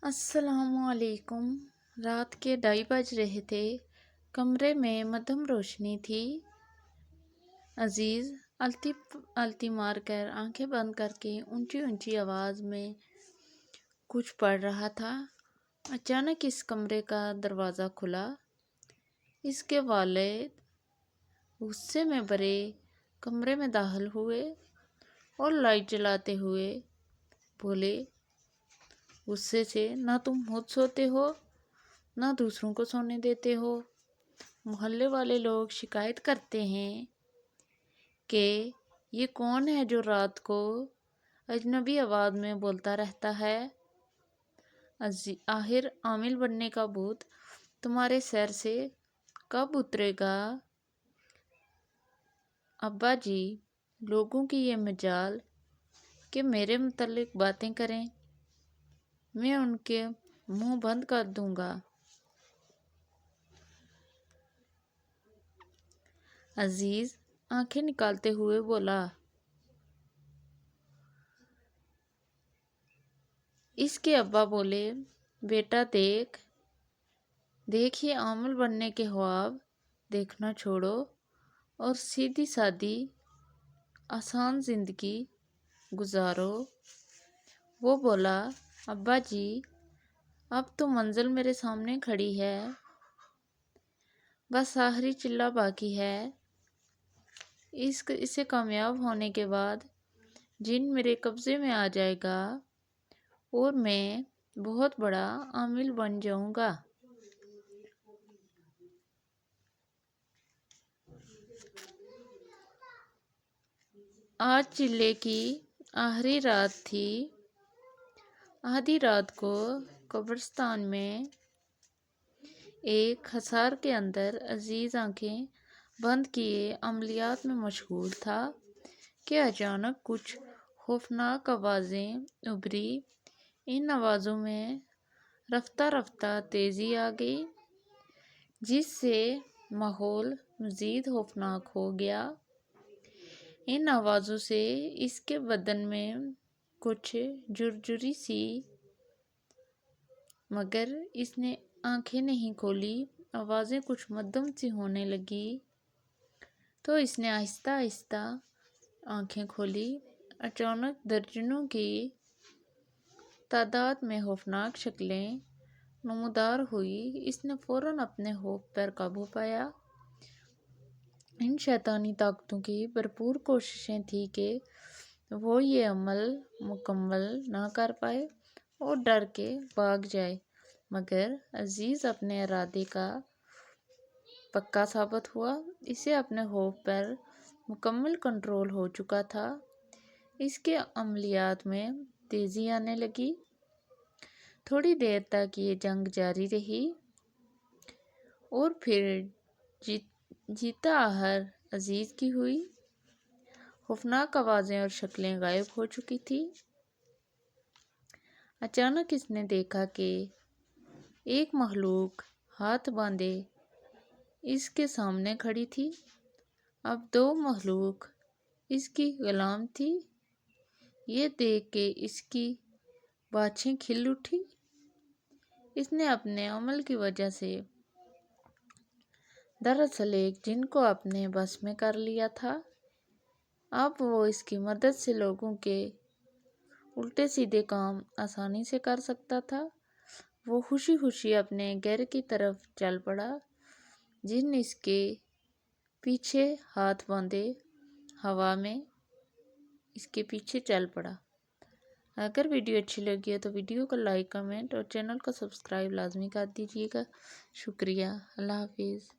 अस्सलाम वालेकुम। रात के 2:30 बज रहे थे। कमरे में मध्यम रोशनी थी। अजीज अलती अलती मारकर आंखें बंद करके ऊंची ऊंची आवाज में कुछ पढ़ रहा था। अचानक इस कमरे का दरवाज़ा खुला। इसके वालिद गुस्से में भरे कमरे में दाखिल हुए और लाइट जलाते हुए बोले, गुस्से से, ना तुम खुद सोते हो ना दूसरों को सोने देते हो। मोहल्ले वाले लोग शिकायत करते हैं कि ये कौन है जो रात को अजनबी आवाज़ में बोलता रहता है। आखिर आमिल बनने का भूत तुम्हारे सर से कब उतरेगा? अब्बा जी, लोगों की ये मजाल कि मेरे मुतल्लिक बातें करें, मैं उनके मुंह बंद कर दूंगा। अजीज आंखें निकालते हुए बोला। इसके अब्बा बोले, बेटा देख ये आमिल बनने के ख्वाब देखना छोड़ो और सीधी सादी आसान जिंदगी गुजारो। वो बोला, अब्बा जी, अब तो मंजिल मेरे सामने खड़ी है, बस आखिरी चिल्ला बाकी है। इसे कामयाब होने के बाद जिन मेरे कब्जे में आ जाएगा और मैं बहुत बड़ा आमिल बन जाऊंगा। आज चिल्ले की आखिरी रात थी। आधी रात को कब्रिस्तान में एक हसार के अंदर अजीज आंखें बंद किए अमलियात में मशगूल था कि अचानक कुछ खौफनाक आवाज़ें उभरी। इन आवाज़ों में रफ्ता रफ्ता तेज़ी आ गई, जिससे माहौल मज़ीद खौफनाक हो गया। इन आवाज़ों से इसके बदन में कुछ झुरझुरी सी, मगर इसने आंखें नहीं खोली। आवाज़ें कुछ मध्यम सी होने लगी तो इसने आहिस्ता आहिस्ता आंखें खोली। अचानक दर्जनों की तादाद में खौफनाक शक्लें नमूदार हुई। इसने फौरन अपने खौफ पर काबू पाया। इन शैतानी ताकतों की भरपूर कोशिशें थी कि वो ये अमल मुकम्मल ना कर पाए और डर के भाग जाए, मगर अजीज अपने इरादे का पक्का साबित हुआ। इसे अपने खौफ पर मुकम्मल कंट्रोल हो चुका था। इसके अमलियात में तेज़ी आने लगी। थोड़ी देर तक ये जंग जारी रही और फिर जीता आहर अजीज की हुई। खौफनाक आवाज़ें और शक्लें गायब हो चुकी थी। अचानक इसने देखा कि एक मखलूक हाथ बांधे इसके सामने खड़ी थी। अब दो मखलूक इसकी गुलाम थी। ये देख के इसकी बाछें खिल उठी। इसने अपने अमल की वजह से दरअसल एक जिन को अपने बस में कर लिया था। अब वो इसकी मदद से लोगों के उल्टे सीधे काम आसानी से कर सकता था। वो खुशी खुशी अपने घर की तरफ चल पड़ा। जिन इसके पीछे हाथ बांधे हवा में इसके पीछे चल पड़ा। अगर वीडियो अच्छी लगी है तो वीडियो को लाइक, कमेंट और चैनल को सब्सक्राइब लाजमी कर दीजिएगा। शुक्रिया। अल्लाह हाफिज़।